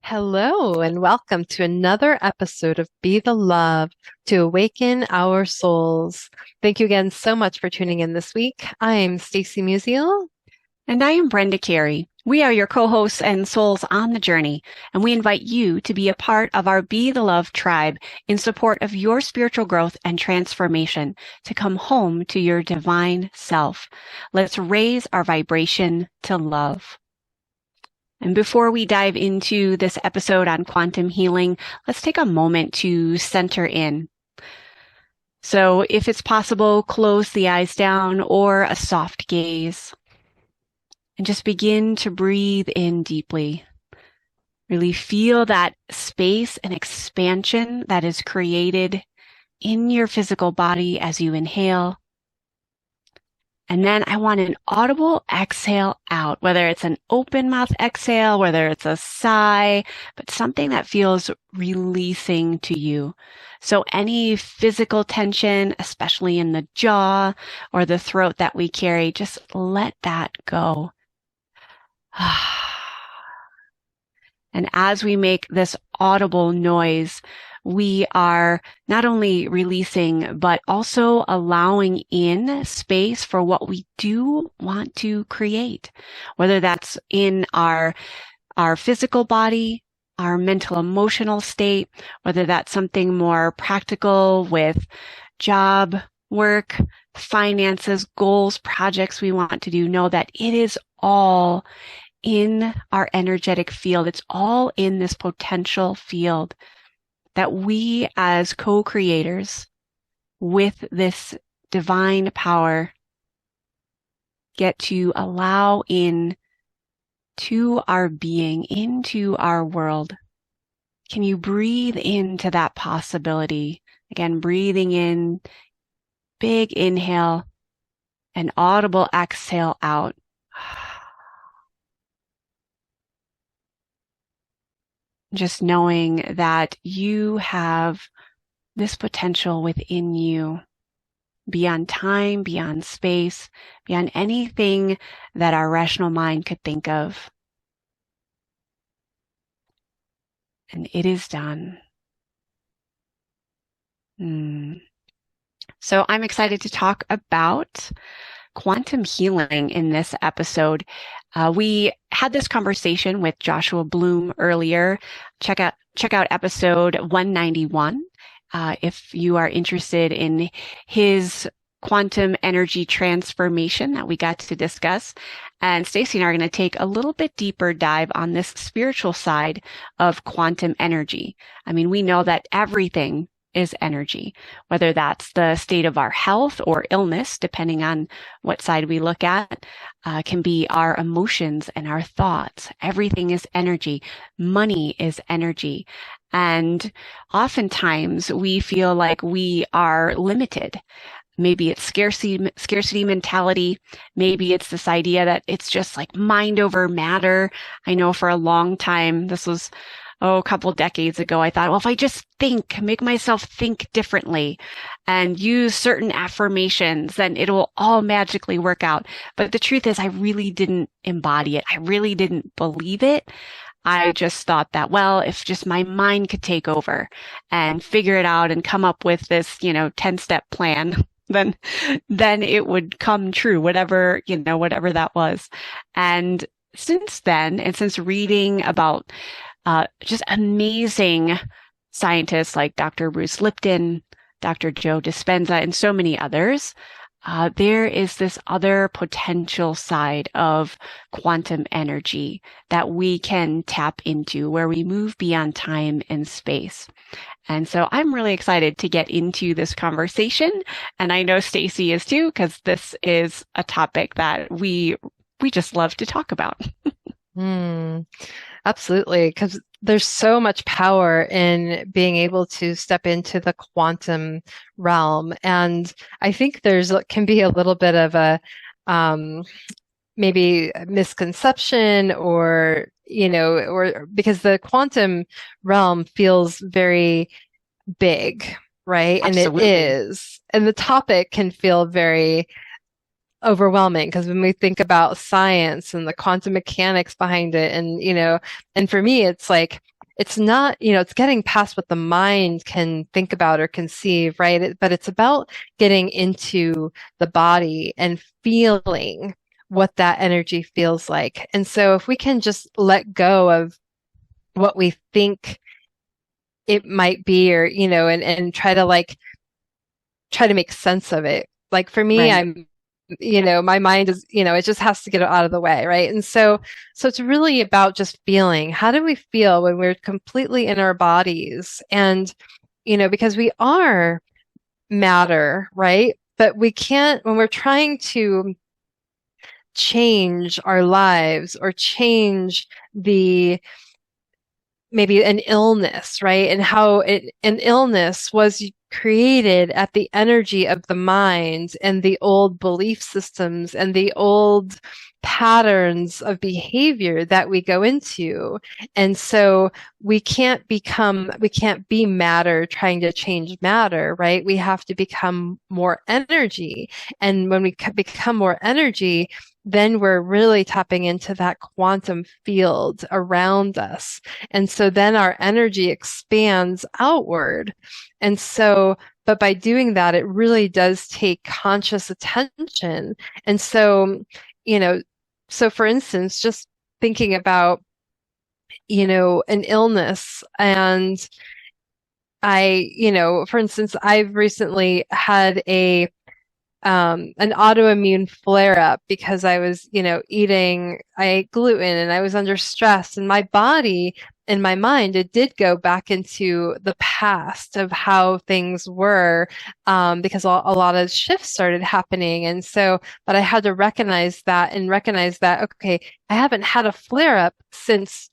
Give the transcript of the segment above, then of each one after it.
Hello, and welcome to another episode of Be the Love to Awaken Our Souls. Thank you again so much for tuning in this week. I'm Stacy Musial. And I am Brenda Carey. We are your co-hosts and souls on the journey, and we invite you to be a part of our Be the Love tribe in support of your spiritual growth and transformation to come home to your divine self. Let's raise our vibration to love. And before we dive into this episode on quantum healing, let's take a moment to center in. So if it's possible, close the eyes down or a soft gaze. And just begin to breathe in deeply. Really feel that space and expansion that is created in your physical body as you inhale. And then I want an audible exhale out, whether it's an open mouth exhale, whether it's a sigh, but something that feels releasing to you. So any physical tension, especially in the jaw or the throat that we carry, just let that go. And as we make this audible noise, we are not only releasing, but also allowing in space for what we do want to create, whether that's in our physical body, our mental emotional state, whether that's something more practical with job, work, finances, goals, projects we want to do. Know that it is all in our energetic field. It's all in this potential field that we as co-creators with this divine power get to allow in to our being, into our world. Can you breathe into that possibility? Again, breathing in, big inhale, and audible exhale out. Just knowing that you have this potential within you, beyond time, beyond space, beyond anything that our rational mind could think of. And it is done. So I'm excited to talk about quantum healing in this episode. We had this conversation with Joshua Bloom earlier. Check out episode 191 if you are interested in his quantum energy transformation that we got to discuss. And Stacy and I are going to take a little bit deeper dive on this spiritual side of quantum energy. I mean, we know that everything is energy, whether that's the state of our health or illness, depending on what side we look at, can be our emotions and our thoughts. Everything is energy. Money is energy. And oftentimes we feel like we are limited. Maybe it's scarcity mentality. Maybe it's this idea that it's just like mind over matter. I know for a long time, this was a couple decades ago, I thought, well, if I just make myself think differently and use certain affirmations, then it'll all magically work out. But the truth is, I really didn't embody it. I really didn't believe it. I just thought that, well, if just my mind could take over and figure it out and come up with this, 10-step plan, then it would come true, whatever that was. And since then, and since reading about just amazing scientists like Dr. Bruce Lipton, Dr. Joe Dispenza, and so many others, there is this other potential side of quantum energy that we can tap into where we move beyond time and space. And so I'm really excited to get into this conversation. And I know Stacy is too, because this is a topic that we just love to talk about. Absolutely, because there's so much power in being able to step into the quantum realm. And I think can be a little bit of a maybe a misconception or because the quantum realm feels very big, right? Absolutely. And it is. And the topic can feel very overwhelming because when we think about science and the quantum mechanics behind it, and for me, it's like it's not, it's getting past what the mind can think about or conceive, right? But it's about getting into the body and feeling what that energy feels like. And so if we can just let go of what we think it might be, or, and try to make sense of it. Like for me, Right. my mind is, it just has to get out of the way, right? And so it's really about just feeling. How do we feel when we're completely in our bodies? And, because we are matter, right? But we can't, when we're trying to change our lives or change the maybe an illness, right? And how an illness was created at the energy of the mind and the old belief systems and the old patterns of behavior that we go into. And so we can't be matter trying to change matter, right? We have to become more energy. And when we become more energy, then we're really tapping into that quantum field around us. And so then our energy expands outward. And so, but by doing that, it really does take conscious attention. And so, you know, so for instance, just thinking about, an illness, and for instance, I've recently had an autoimmune flare up because I ate gluten and I was under stress, and my body and my mind, it did go back into the past of how things were, because a lot of shifts started happening. And so, but I had to recognize that, okay, I haven't had a flare up since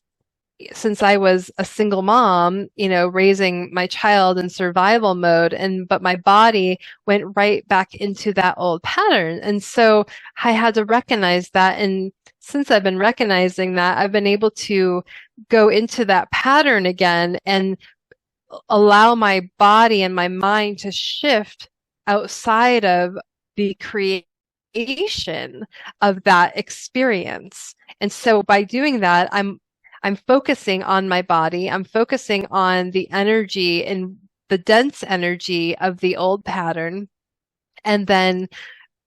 I was a single mom, raising my child in survival mode, but my body went right back into that old pattern. And so I had to recognize that. And since I've been recognizing that, I've been able to go into that pattern again and allow my body and my mind to shift outside of the creation of that experience. And so by doing that, I'm focusing on my body. I'm focusing on the energy and the dense energy of the old pattern, and then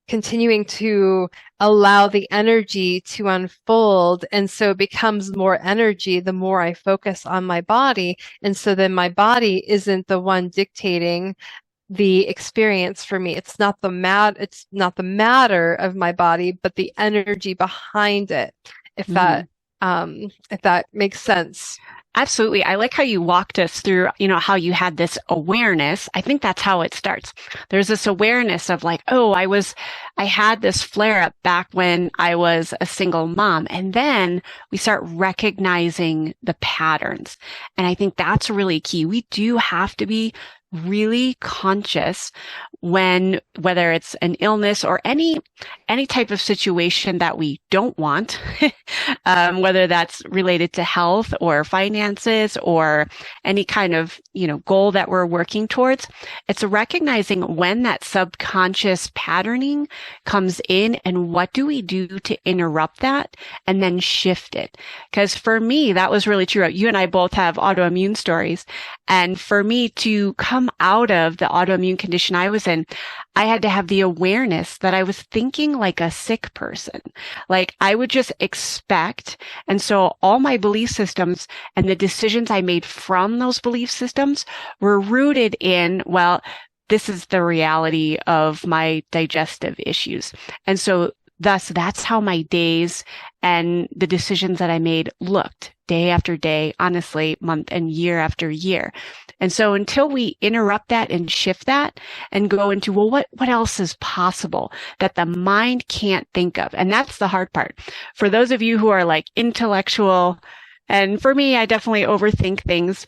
continuing to allow the energy to unfold. And so it becomes more energy the more I focus on my body. And so then my body isn't the one dictating the experience for me. It's not the matter of my body, but the energy behind it. If that makes sense. Absolutely. I like how you walked us through, how you had this awareness. I think that's how it starts. There's this awareness of like, oh, I had this flare up back when I was a single mom. And then we start recognizing the patterns. And I think that's really key. We do have to be really conscious whether it's an illness or any type of situation that we don't want, whether that's related to health or finances or any kind of, goal that we're working towards. It's recognizing when that subconscious patterning comes in and what do we do to interrupt that and then shift it. Because for me, that was really true. You and I both have autoimmune stories. And for me to come out of the autoimmune condition I was in, I had to have the awareness that I was thinking like a sick person. Like I would just expect. And so all my belief systems and the decisions I made from those belief systems were rooted in, well, this is the reality of my digestive issues. And so thus, that's how my days and the decisions that I made looked day after day, honestly, month and year after year. And so until we interrupt that and shift that and go into, well, what else is possible that the mind can't think of? And that's the hard part. For those of you who are like intellectual, and for me, I definitely overthink things.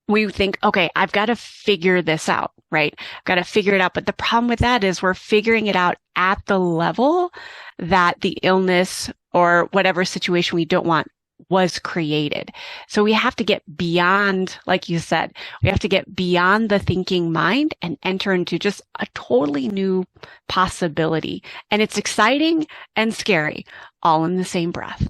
We think, okay, I've got to figure this out, right? I've got to figure it out. But the problem with that is we're figuring it out at the level that the illness or whatever situation we don't want was created. So we have to get beyond, like you said, we have to get beyond the thinking mind and enter into just a totally new possibility. And it's exciting and scary all in the same breath.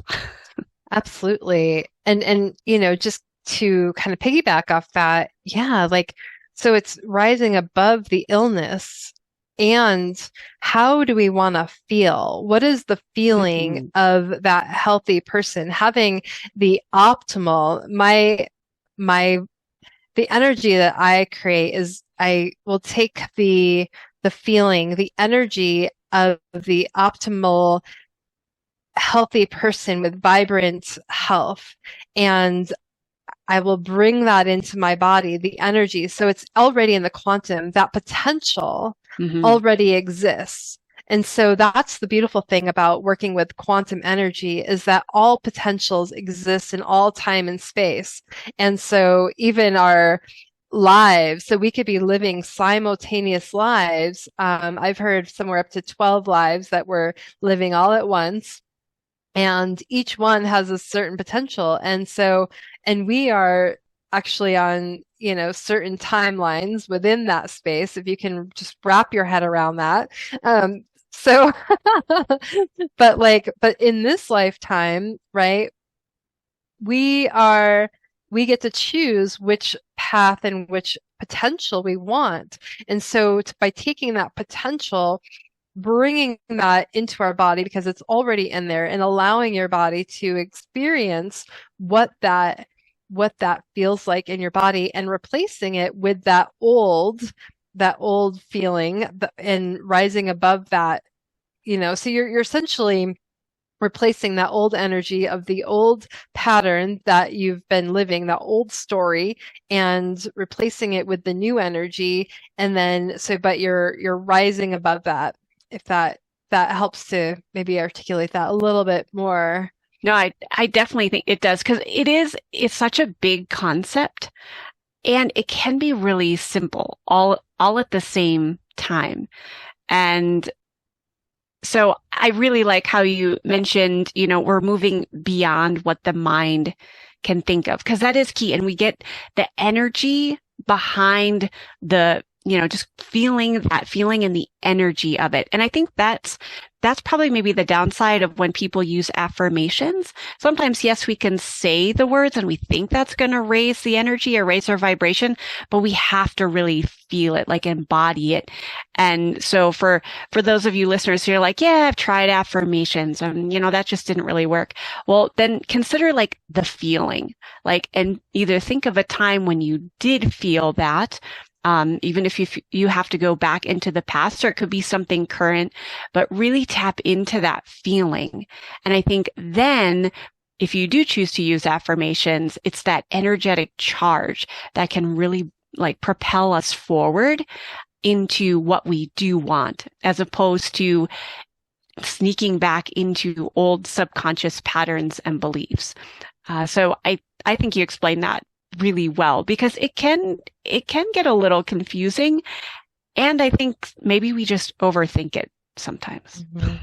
Absolutely. And just to kind of piggyback off that, yeah, like, so it's rising above the illness. And how do we want to feel? What is the feeling Mhm. of that healthy person having the optimal, my the energy that I create is I will take the feeling, the energy of the optimal healthy person with vibrant health, and I will bring that into my body, the energy. So it's already in the quantum, that potential Mhm. already exists. And so that's the beautiful thing about working with quantum energy is that all potentials exist in all time and space. And so even our lives, so we could be living simultaneous lives. I've heard somewhere up to 12 lives that we're living all at once, and each one has a certain potential. And so, and we are actually on, certain timelines within that space, if you can just wrap your head around that. Um, so, but in this lifetime, right, we are, we get to choose which path and which potential we want. And so by taking that potential, bringing that into our body because it's already in there, and allowing your body to experience what that feels like in your body, and replacing it with that old feeling, and rising above that, so you're essentially replacing that old energy of the old pattern that you've been living, that old story, and replacing it with the new energy. And then but you're rising above that, if that helps to maybe articulate that a little bit more. No, I definitely think it does because it's such a big concept and it can be really simple all at the same time. And so I really like how you mentioned, we're moving beyond what the mind can think of, because that is key. And we get the energy behind just feeling that feeling and the energy of it. And I think that's probably maybe the downside of when people use affirmations. Sometimes, yes, we can say the words and we think that's going to raise the energy or raise our vibration, but we have to really feel it, like embody it. And so for those of you listeners who are like, yeah, I've tried affirmations and, that just didn't really work. Well, then consider like the feeling, like, and either think of a time when you did feel that, even if you have to go back into the past, or it could be something current, but really tap into that feeling. And I think then if you do choose to use affirmations, it's that energetic charge that can really like propel us forward into what we do want, as opposed to sneaking back into old subconscious patterns and beliefs. So I think you explained that really well, because it can get a little confusing, and I think maybe we just overthink it sometimes. Mm-hmm.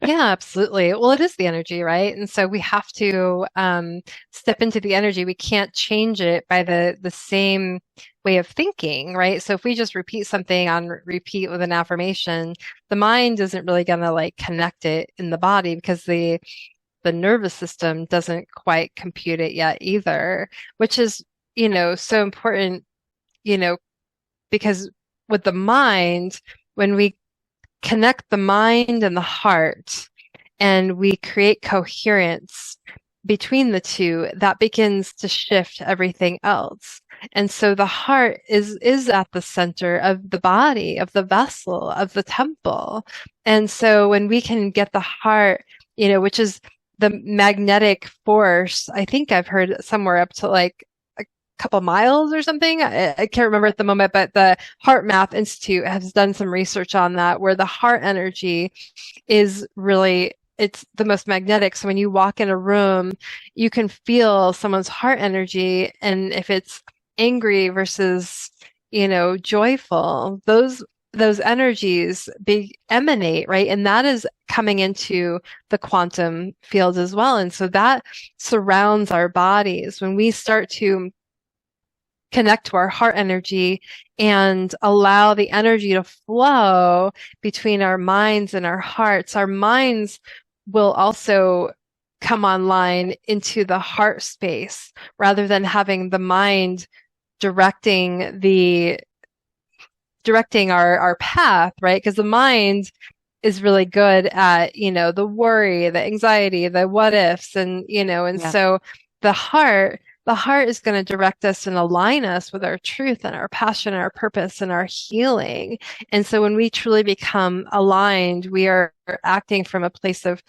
Yeah, absolutely. Well, it is the energy, right? And so we have to step into the energy. We can't change it by the same way of thinking, right? So if we just repeat something on repeat with an affirmation, the mind isn't really going to like connect it in the body, because the nervous system doesn't quite compute it yet either, which is, so important, you know, because with the mind, when we connect the mind and the heart, and we create coherence between the two, that begins to shift everything else. And so the heart is at the center of the body, of the vessel, of the temple. And so when we can get the heart, which is the magnetic force, I think I've heard somewhere up to like a couple miles or something. I can't remember at the moment, but the Heart Math Institute has done some research on that, where the heart energy is really, it's the most magnetic. So when you walk in a room, you can feel someone's heart energy. And if it's angry versus, joyful, those energies emanate, right? And that is coming into the quantum field as well. And so that surrounds our bodies. When we start to connect to our heart energy and allow the energy to flow between our minds and our hearts will also come online into the heart space rather than having the mind directing the directing our path, right? Because the mind is really good at, the worry, the anxiety, the what ifs, and Yeah. so the heart, the heart is going to direct us and align us with our truth and our passion, and our purpose and our healing. And so when we truly become aligned, we are acting from a place of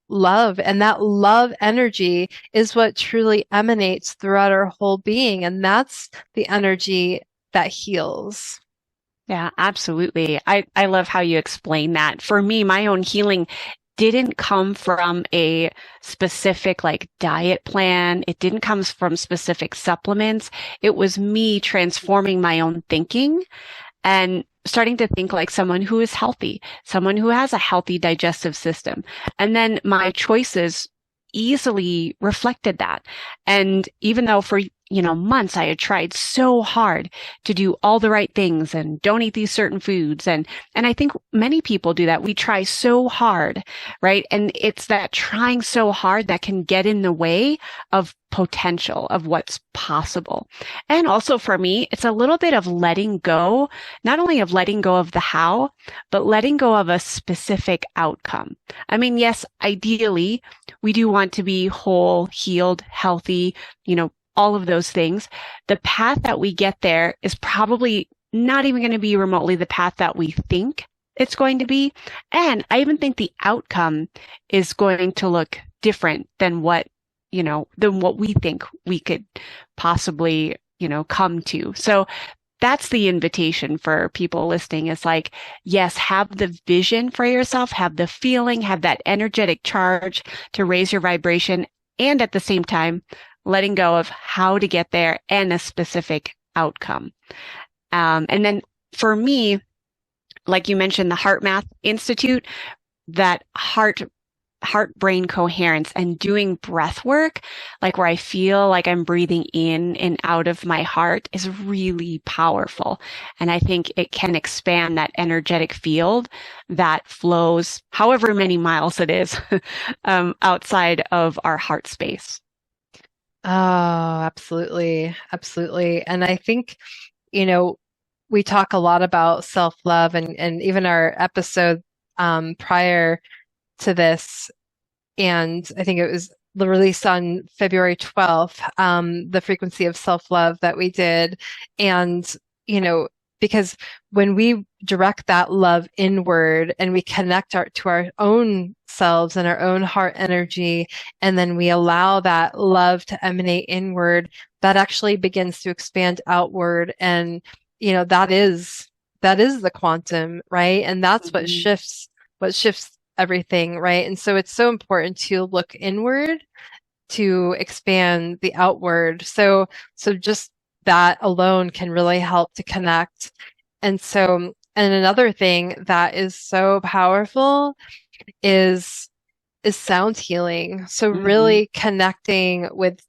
love, and that love energy is what truly emanates throughout our whole being. And that's the energy that heals. Yeah, absolutely. I love how you explain that. For me, my own healing didn't come from a specific like diet plan. It didn't come from specific supplements. It was me transforming my own thinking and starting to think like someone who is healthy, someone who has a healthy digestive system. And then my choices easily reflected that. And even though for months I had tried so hard to do all the right things and don't eat these certain foods. And I think many people do that. We try so hard, right? And it's that trying so hard that can get in the way of potential of what's possible. And also for me, it's a little bit of letting go, not only of letting go of the how, but letting go of a specific outcome. I mean, yes, ideally, we do want to be whole, healed, healthy, all of those things. The path that we get there is probably not even going to be remotely the path that we think it's going to be. And I even think the outcome is going to look different than what we think we could possibly, come to. So that's the invitation for people listening is like, yes, have the vision for yourself, have the feeling, have that energetic charge to raise your vibration. And at the same time, letting go of how to get there and a specific outcome. And then for me, like you mentioned, the Heart Math Institute, that heart-brain coherence and doing breath work, like where I feel like I'm breathing in and out of my heart is really powerful. And I think it can expand that energetic field that flows however many miles it is outside of our heart space. Oh, absolutely. Absolutely. And I think, we talk a lot about self-love and even our episode prior to this, and I think it was released on February 12th, the frequency of self-love that we did. And, because when we direct that love inward and we connect to our own selves and our own heart energy, and then we allow that love to emanate inward, that actually begins to expand outward. And, that is the quantum, right? And that's what shifts everything, right? And so it's so important to look inward to expand the outward. So just that alone can really help to connect. And another thing that is so powerful is sound healing. So really connecting with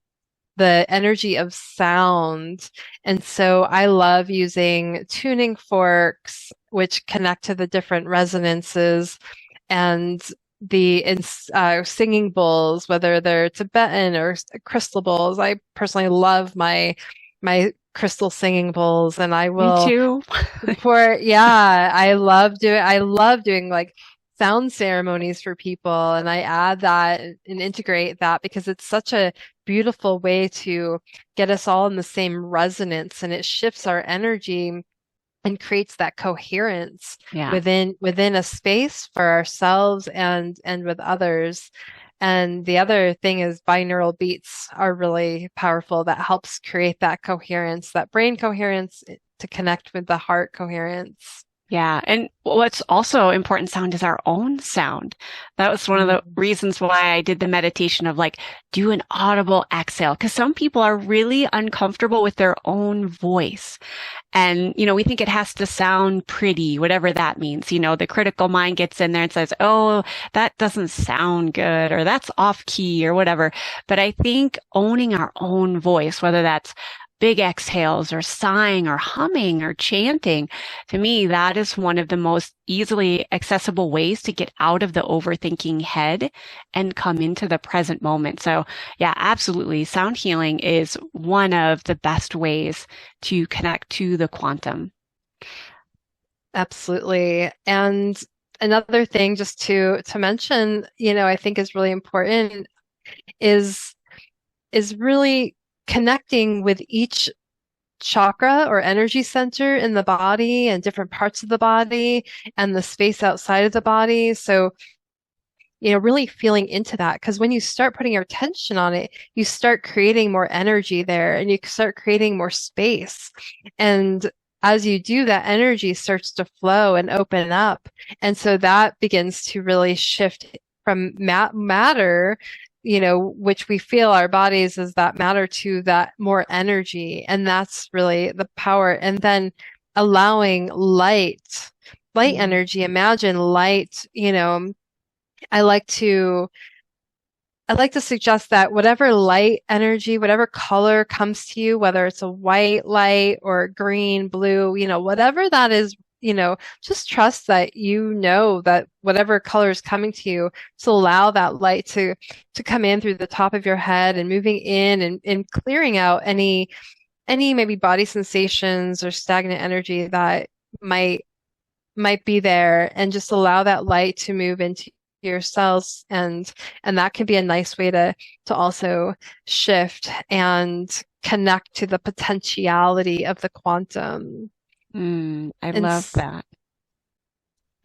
the energy of sound. And so I love using tuning forks, which connect to the different resonances, and the singing bowls, whether they're Tibetan or crystal bowls. I personally love my crystal singing bowls, and I will Me too. I love doing like sound ceremonies for people, and I add that and integrate that because it's such a beautiful way to get us all in the same resonance, and it shifts our energy and creates that coherence within a space for ourselves and with others. And the other thing is binaural beats are really powerful. That helps create that coherence, that brain coherence to connect with the heart coherence. Yeah. And what's also important sound is our own sound. That was one of the reasons why I did the meditation of like, do an audible exhale. Because some people are really uncomfortable with their own voice. And, we think it has to sound pretty, whatever that means. The critical mind gets in there and says, oh, that doesn't sound good, or that's off key or whatever. But I think owning our own voice, whether that's big exhales or sighing or humming or chanting. To me, that is one of the most easily accessible ways to get out of the overthinking head and come into the present moment. So yeah, absolutely. Sound healing is one of the best ways to connect to the quantum. Absolutely. And another thing just to mention, I think is really important is really connecting with each chakra or energy center in the body and different parts of the body and the space outside of the body. So, really feeling into that. Because when you start putting your attention on it, you start creating more energy there and you start creating more space. And as you do, that energy starts to flow and open up. And so that begins to really shift from matter, which we feel our bodies as that matter, to that more energy. And that's really the power. And then allowing light Mm. energy. Imagine light, I like to suggest that whatever light energy, whatever color comes to you, whether it's a white light or green, blue, whatever that is, just trust that that whatever color is coming to you, to allow that light to come in through the top of your head and moving in and clearing out any maybe body sensations or stagnant energy that might be there, and just allow that light to move into your cells, and that can be a nice way to also shift and connect to the potentiality of the quantum. I And love that.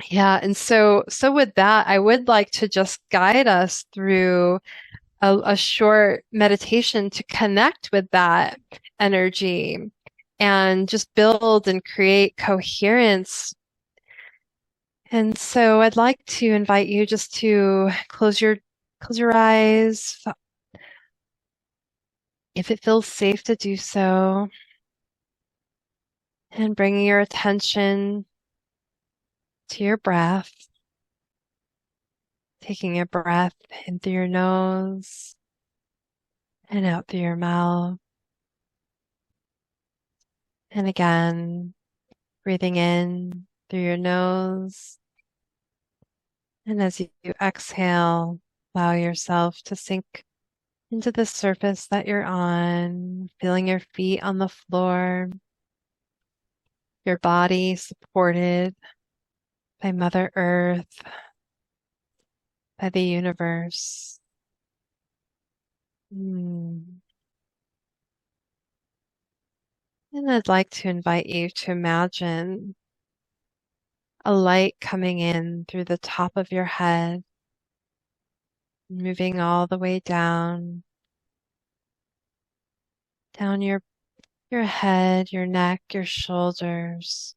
yeah, and so with that, I would like to just guide us through a short meditation to connect with that energy and just build and create coherence. And so I'd like to invite you just to close your eyes if it feels safe to do so, and bringing your attention to your breath, taking a breath in through your nose and out through your mouth. And again, breathing in through your nose. And as you exhale, allow yourself to sink into the surface that you're on, feeling your feet on the floor, your body supported by Mother Earth, by the universe. And I'd like to invite you to imagine a light coming in through the top of your head, moving all the way down your head, your neck, your shoulders,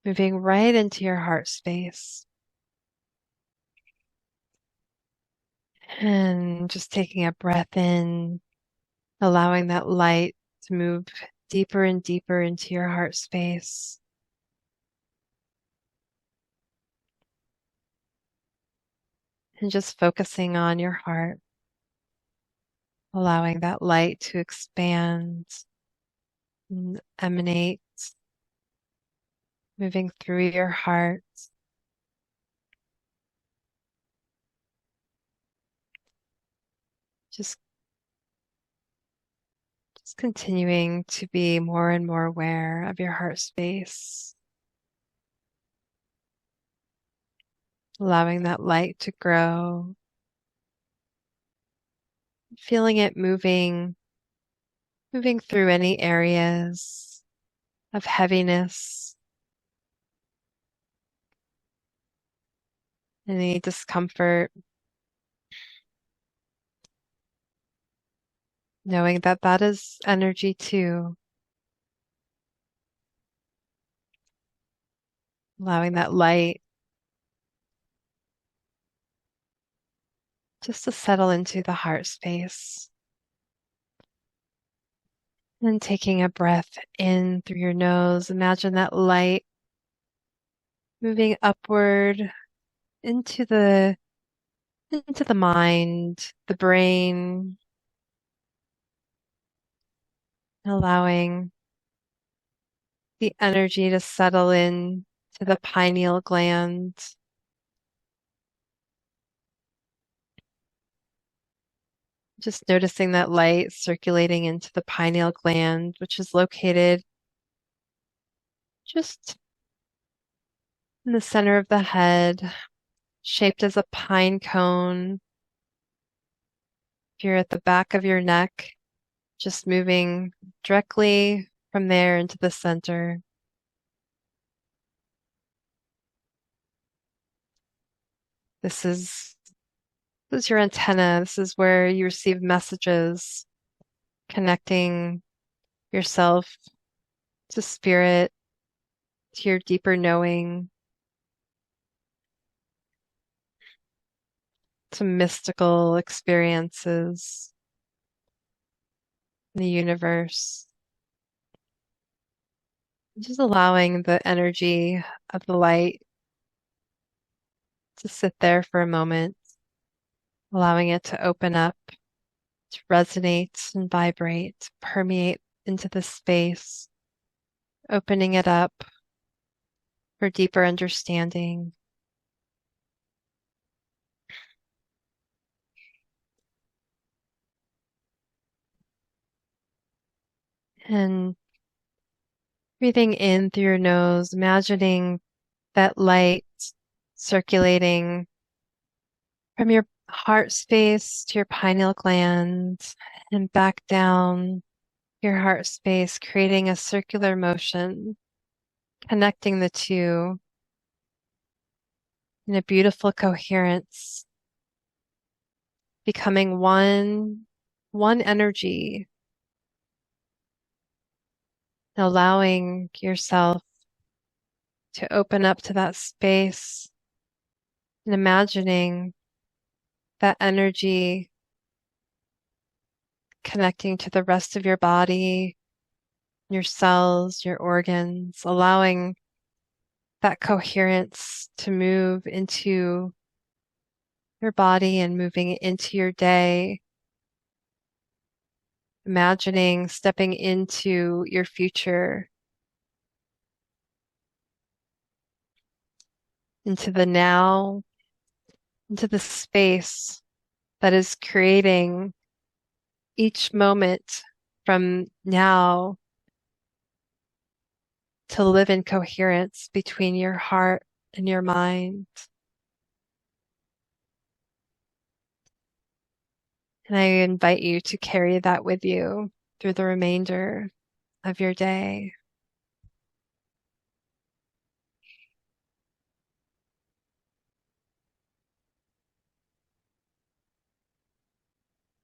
moving right into your heart space. And just taking a breath in, allowing that light to move deeper and deeper into your heart space. And just focusing on your heart, allowing that light to expand and emanate, moving through your heart. Just, just continuing to be more and more aware of your heart space, allowing that light to grow, feeling it moving through any areas of heaviness, any discomfort, knowing that that is energy too, allowing that light just to settle into the heart space. And taking a breath in through your nose, imagine that light moving upward into the mind, the brain, allowing the energy to settle in to the pineal gland. Just noticing that light circulating into the pineal gland, which is located just in the center of the head, shaped as a pine cone. If you're at the back of your neck, just moving directly from there into the center. This is your antenna. This is where you receive messages, connecting yourself to spirit, to your deeper knowing, to mystical experiences in the universe. Just allowing the energy of the light to sit there for a moment, allowing it to open up, to resonate and vibrate, to permeate into the space, opening it up for deeper understanding. And breathing in through your nose, imagining that light circulating from your heart space to your pineal gland and back down your heart space, creating a circular motion, connecting the two in a beautiful coherence, becoming one energy, allowing yourself to open up to that space and imagining that energy connecting to the rest of your body, your cells, your organs, allowing that coherence to move into your body and moving into your day. Imagining stepping into your future, into the now, into the space that is creating each moment from now to live in coherence between your heart and your mind. And I invite you to carry that with you through the remainder of your day.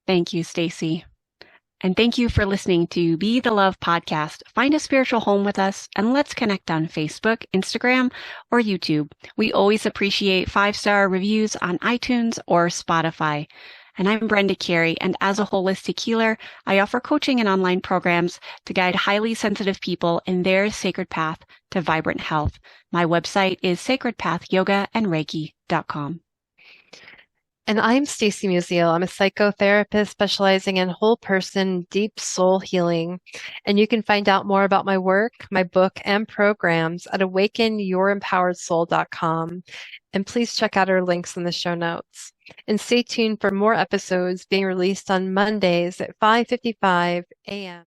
Thank you, Stacy. And thank you for listening to Be the Love podcast. Find a spiritual home with us and let's connect on Facebook, Instagram, or YouTube. We always appreciate 5-star reviews on iTunes or Spotify. And I'm Brenda Carey, and as a holistic healer, I offer coaching and online programs to guide highly sensitive people in their sacred path to vibrant health. My website is sacredpathyogaandreiki.com. And I'm Stacy Musial. I'm a psychotherapist specializing in whole person, deep soul healing. And you can find out more about my work, my book, and programs at awakenyouремpoweredsoul.com. And please check out our links in the show notes. And stay tuned for more episodes being released on Mondays at 5:55 a.m.